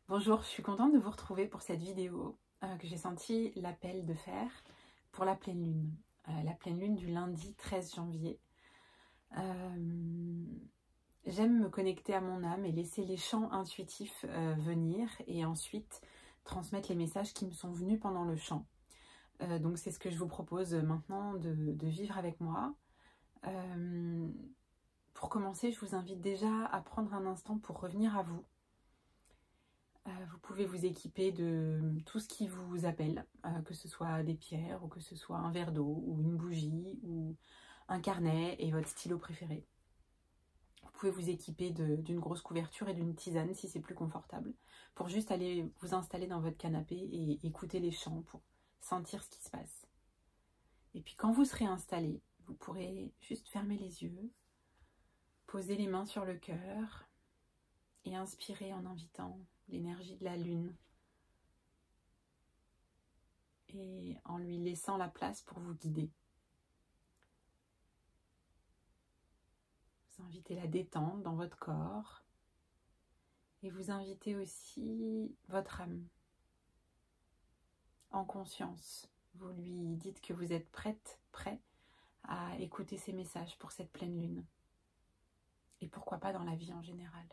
Bonjour, je suis contente de vous retrouver pour cette vidéo que j'ai senti l'appel de faire pour la pleine lune. La pleine lune du lundi 13 janvier. J'aime me connecter à mon âme et laisser les chants intuitifs venir et ensuite transmettre les messages qui me sont venus pendant le chant. Donc c'est ce que je vous propose maintenant de vivre avec moi. Pour commencer, je vous invite déjà à prendre un instant pour revenir à vous. Vous pouvez vous équiper de tout ce qui vous appelle, que ce soit des pierres ou que ce soit un verre d'eau ou une bougie ou un carnet et votre stylo préféré. Vous pouvez vous équiper d'une grosse couverture et d'une tisane si c'est plus confortable pour juste aller vous installer dans votre canapé et écouter les chants pour sentir ce qui se passe. Et puis quand vous serez installé, vous pourrez juste fermer les yeux, poser les mains sur le cœur et inspirer en invitant l'énergie de la lune et en lui laissant la place pour vous guider. Vous invitez la détente dans votre corps et vous invitez aussi votre âme en conscience. Vous lui dites que vous êtes prêt à écouter ses messages pour cette pleine lune et pourquoi pas dans la vie en général.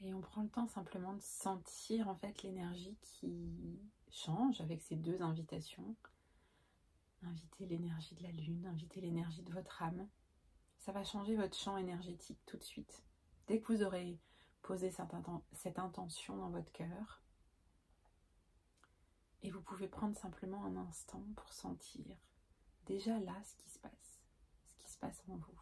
Et on prend le temps simplement de sentir en fait l'énergie qui change avec ces deux invitations. Invitez l'énergie de la lune, invitez l'énergie de votre âme. Ça va changer votre champ énergétique tout de suite. Dès que vous aurez posé cette intention dans votre cœur, et vous pouvez prendre simplement un instant pour sentir déjà là ce qui se passe en vous.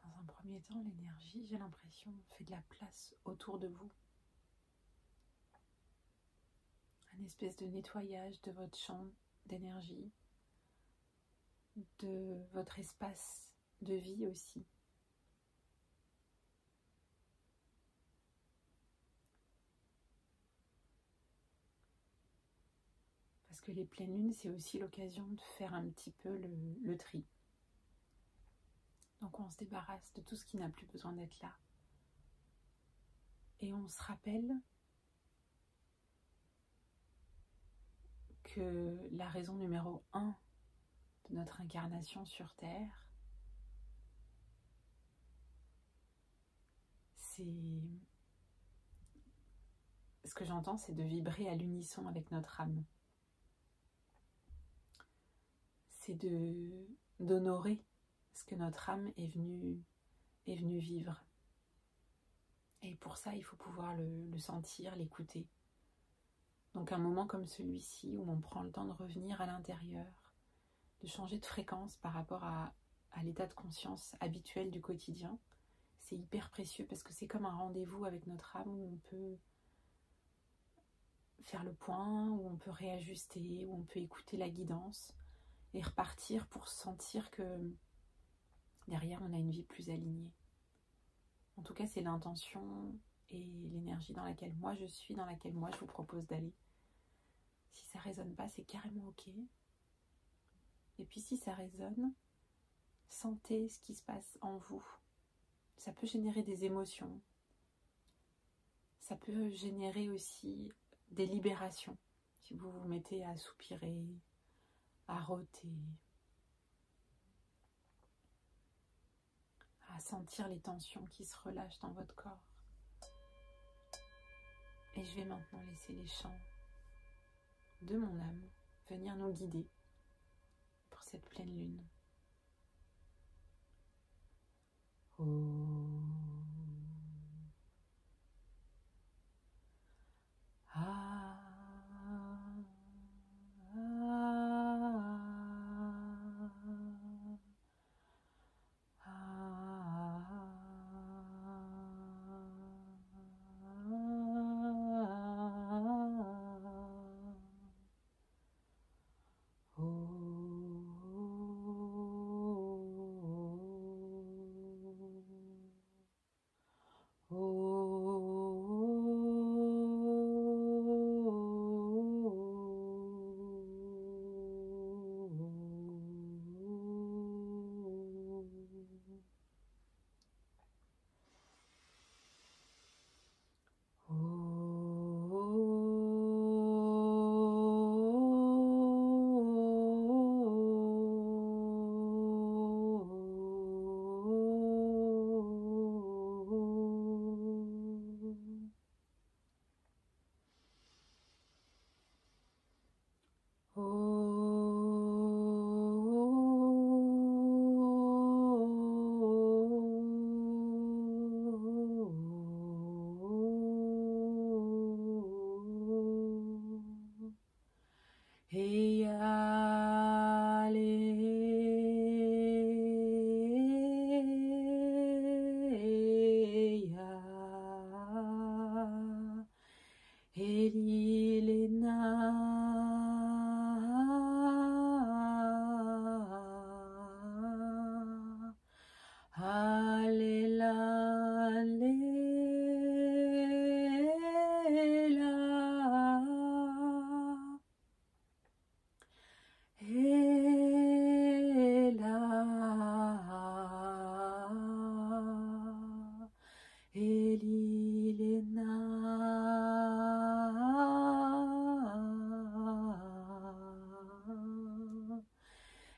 Dans un premier temps, l'énergie, j'ai l'impression, fait de la place autour de vous. Un espèce de nettoyage de votre champ d'énergie, de votre espace de vie aussi. Parce que les pleines lunes, c'est aussi l'occasion de faire un petit peu le tri. Donc on se débarrasse de tout ce qui n'a plus besoin d'être là. Et on se rappelle que la raison numéro 1 de notre incarnation sur Terre, ce que j'entends, c'est de vibrer à l'unisson avec notre âme. C'est d'honorer ce que notre âme est venue vivre. Et pour ça, il faut pouvoir le sentir, l'écouter. Donc un moment comme celui-ci, où on prend le temps de revenir à l'intérieur, de changer de fréquence par rapport à l'état de conscience habituel du quotidien, c'est hyper précieux parce que c'est comme un rendez-vous avec notre âme où on peut faire le point, où on peut réajuster, où on peut écouter la guidance et repartir pour sentir que derrière on a une vie plus alignée. En tout cas, c'est l'intention et l'énergie dans laquelle moi je suis, dans laquelle moi je vous propose d'aller. Si ça résonne pas, c'est carrément ok. Et puis si ça résonne, sentez ce qui se passe en vous. Ça peut générer des émotions. Ça peut générer aussi des libérations. Si vous vous mettez à soupirer, à rôter, à sentir les tensions qui se relâchent dans votre corps. Et je vais maintenant laisser les chants de mon âme venir nous guider pour cette pleine lune. Oh. Ah.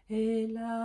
Et la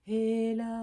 et la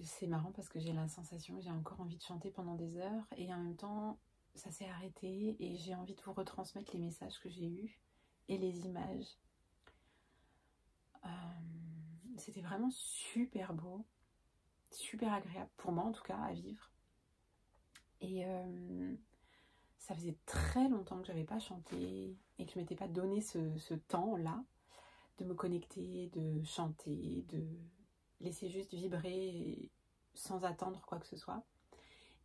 C'est marrant parce que j'ai la sensation que j'ai encore envie de chanter pendant des heures et en même temps ça s'est arrêté et j'ai envie de vous retransmettre les messages que j'ai eus et les images. C'était vraiment super beau, super agréable pour moi en tout cas à vivre. Et ça faisait très longtemps que j'avais pas chanté et que je m'étais pas donné ce temps-là de me connecter, de chanter, de laisser juste vibrer sans attendre quoi que ce soit.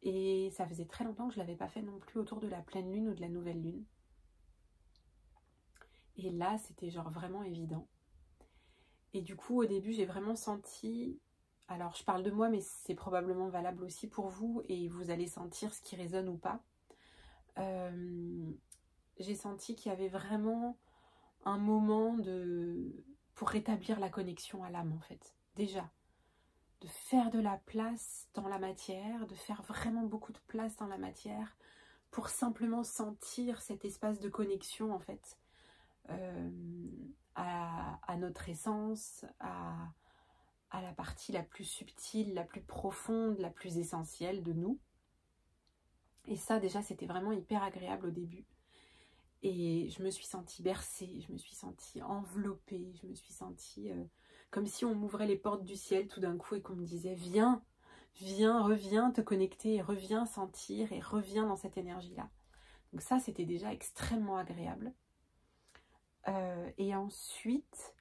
Et ça faisait très longtemps que je ne l'avais pas fait non plus autour de la pleine lune ou de la nouvelle lune. Et là, c'était genre vraiment évident. Et du coup, au début, j'ai vraiment senti... Alors, je parle de moi, mais c'est probablement valable aussi pour vous et vous allez sentir ce qui résonne ou pas. J'ai senti qu'il y avait vraiment un moment pour rétablir la connexion à l'âme, en fait. Déjà, de faire de la place dans la matière, de faire vraiment beaucoup de place dans la matière pour simplement sentir cet espace de connexion, en fait, à notre essence, à la partie la plus subtile, la plus profonde, la plus essentielle de nous. Et ça, déjà, c'était vraiment hyper agréable au début. Et je me suis sentie bercée, je me suis sentie enveloppée, je me suis sentie comme si on m'ouvrait les portes du ciel tout d'un coup et qu'on me disait « Viens, viens, reviens te connecter, reviens sentir et reviens dans cette énergie-là. » Donc ça, c'était déjà extrêmement agréable. Et ensuite,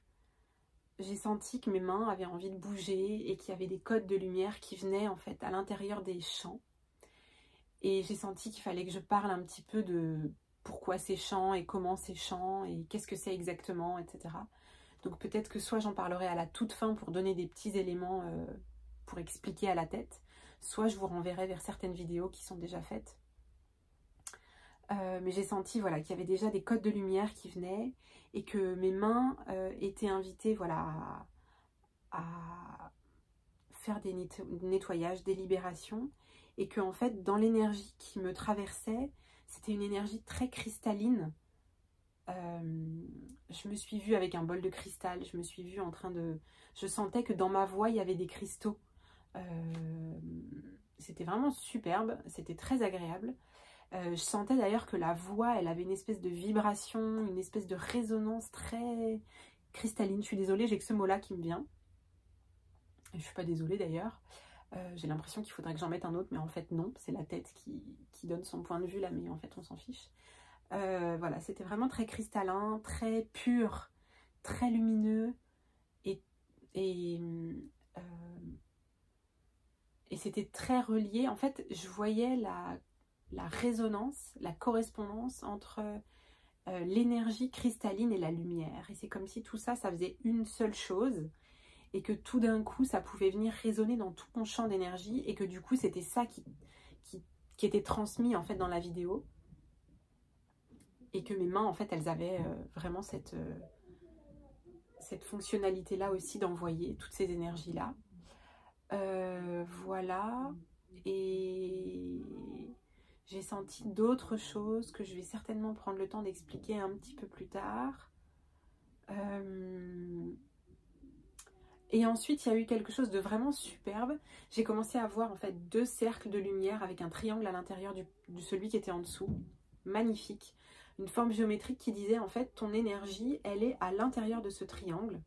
j'ai senti que mes mains avaient envie de bouger et qu'il y avait des codes de lumière qui venaient en fait à l'intérieur des chants. Et j'ai senti qu'il fallait que je parle un petit peu de pourquoi ces chants et comment ces chants et qu'est-ce que c'est exactement, etc. Donc peut-être que soit j'en parlerai à la toute fin pour donner des petits éléments pour expliquer à la tête, soit je vous renverrai vers certaines vidéos qui sont déjà faites. Mais j'ai senti voilà, qu'il y avait déjà des codes de lumière qui venaient et que mes mains étaient invitées voilà, à faire des nettoyages, des libérations, et que en fait dans l'énergie qui me traversait, c'était une énergie très cristalline. Je me suis vue avec un bol de cristal, je me suis vue en train de... Je sentais que dans ma voix, il y avait des cristaux. C'était vraiment superbe, c'était très agréable. Je sentais d'ailleurs que la voix, elle avait une espèce de vibration, une espèce de résonance très cristalline. Je suis désolée, j'ai que ce mot-là qui me vient. Je ne suis pas désolée d'ailleurs. J'ai l'impression qu'il faudrait que j'en mette un autre, mais en fait non, c'est la tête qui donne son point de vue là, mais en fait on s'en fiche. Voilà, c'était vraiment très cristallin, très pur, très lumineux et c'était très relié. En fait, je voyais la résonance, la correspondance entre l'énergie cristalline et la lumière. Et c'est comme si tout ça, ça faisait une seule chose et que tout d'un coup, ça pouvait venir résonner dans tout mon champ d'énergie et que du coup, c'était ça qui était transmis en fait dans la vidéo. et que mes mains, en fait, elles avaient vraiment cette fonctionnalité-là aussi d'envoyer toutes ces énergies-là. Voilà. Et j'ai senti d'autres choses que je vais certainement prendre le temps d'expliquer un petit peu plus tard. Et ensuite, il y a eu quelque chose de vraiment superbe. J'ai commencé à voir en fait 2 cercles de lumière avec un triangle à l'intérieur de celui qui était en dessous. Magnifique. Une forme géométrique qui disait en fait ton énergie, elle est à l'intérieur de ce triangle.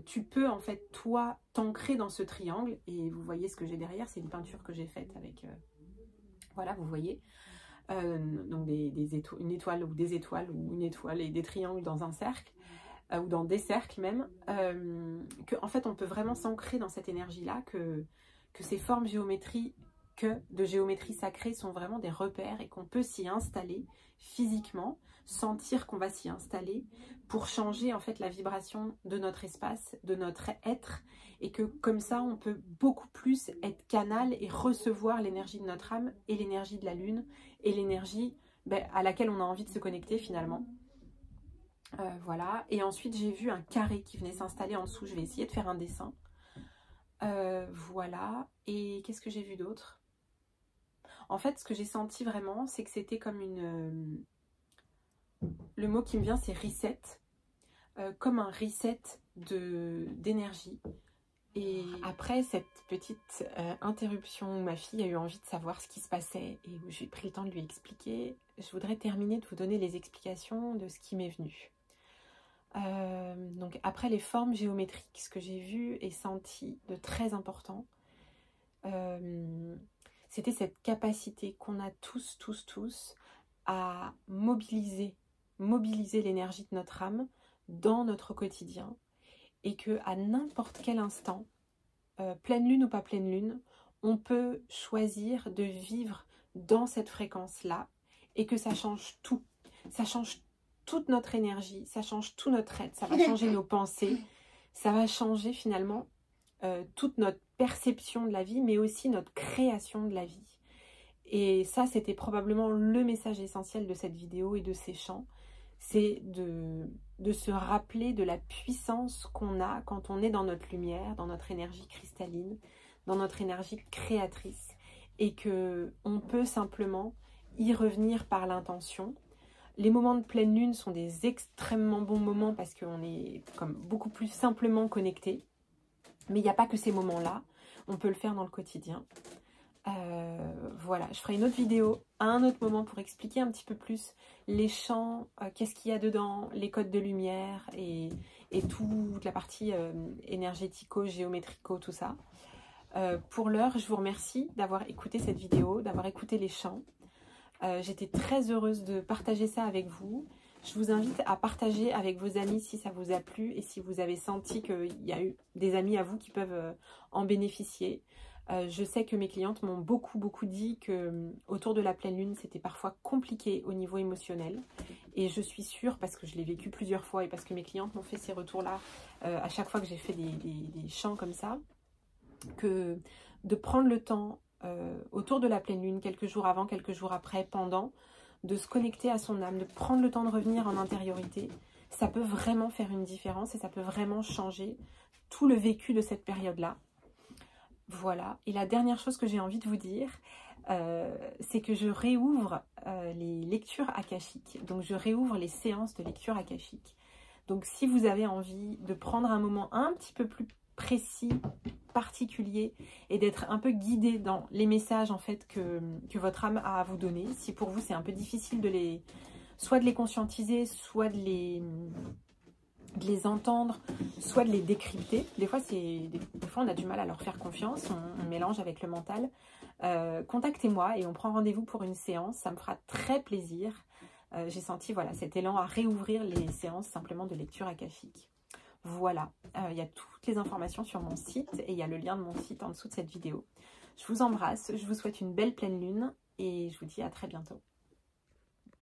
Tu peux en fait toi t'ancrer dans ce triangle. Et vous voyez ce que j'ai derrière, c'est une peinture que j'ai faite avec... voilà, vous voyez. Donc une étoile ou des étoiles ou une étoile et des triangles dans un cercle. Ou dans des cercles même, qu'en fait on peut vraiment s'ancrer dans cette énergie-là, que ces formes de géométrie sacrée sont vraiment des repères et qu'on peut s'y installer physiquement, sentir qu'on va s'y installer pour changer en fait la vibration de notre espace, de notre être, et que comme ça on peut beaucoup plus être canal et recevoir l'énergie de notre âme et l'énergie de la lune et l'énergie à laquelle on a envie de se connecter finalement. Voilà, et ensuite j'ai vu un carré qui venait s'installer en dessous. Je vais essayer de faire un dessin. Voilà, et qu'est-ce que j'ai vu d'autre? En fait, ce que j'ai senti vraiment, c'est que c'était comme une... Le mot qui me vient, c'est reset. Comme un reset d'énergie. Et après cette petite interruption où ma fille a eu envie de savoir ce qui se passait et où j'ai pris le temps de lui expliquer, je voudrais terminer de vous donner les explications de ce qui m'est venu. Donc après les formes géométriques, ce que j'ai vu et senti de très important, c'était cette capacité qu'on a tous à mobiliser l'énergie de notre âme dans notre quotidien, et que à n'importe quel instant, pleine lune ou pas pleine lune, on peut choisir de vivre dans cette fréquence-là, et que ça change tout. Ça change toute notre énergie, ça change tout notre être, ça va changer nos pensées, ça va changer finalement toute notre perception de la vie, mais aussi notre création de la vie. Et ça, c'était probablement le message essentiel de cette vidéo et de ces chants, c'est de se rappeler de la puissance qu'on a quand on est dans notre lumière, dans notre énergie cristalline, dans notre énergie créatrice, et qu'on peut simplement y revenir par l'intention. Les moments de pleine lune sont des extrêmement bons moments parce qu'on est comme beaucoup plus simplement connecté. Mais il n'y a pas que ces moments-là. On peut le faire dans le quotidien. Voilà, je ferai une autre vidéo à un autre moment pour expliquer un petit peu plus les chants, qu'est-ce qu'il y a dedans, les codes de lumière et toute la partie énergético, géométrico, tout ça. Pour l'heure, je vous remercie d'avoir écouté cette vidéo, d'avoir écouté les chants. J'étais très heureuse de partager ça avec vous. Je vous invite à partager avec vos amis si ça vous a plu et si vous avez senti qu'il y a eu des amis à vous qui peuvent en bénéficier. Je sais que mes clientes m'ont beaucoup dit que autour de la pleine lune, c'était parfois compliqué au niveau émotionnel. Et je suis sûre, parce que je l'ai vécu plusieurs fois et parce que mes clientes m'ont fait ces retours-là à chaque fois que j'ai fait des chants comme ça, que de prendre le temps autour de la pleine lune, quelques jours avant, quelques jours après, pendant, de se connecter à son âme, de prendre le temps de revenir en intériorité, ça peut vraiment faire une différence et ça peut vraiment changer tout le vécu de cette période-là. Voilà, et la dernière chose que j'ai envie de vous dire, c'est que je réouvre les lectures akashiques. Donc je réouvre les séances de lecture akashique. Donc si vous avez envie de prendre un moment un petit peu plus précis, particulier, et d'être un peu guidé dans les messages en fait que votre âme a à vous donner, si pour vous c'est un peu difficile soit de les conscientiser, soit de les entendre, soit de les décrypter. Des fois on a du mal à leur faire confiance, on mélange avec le mental. Contactez-moi et on prend rendez-vous pour une séance, ça me fera très plaisir. J'ai senti voilà, cet élan à réouvrir les séances simplement de lecture akashique. Voilà, il y a toutes les informations sur mon site et il y a le lien de mon site en dessous de cette vidéo. Je vous embrasse, je vous souhaite une belle pleine lune et je vous dis à très bientôt.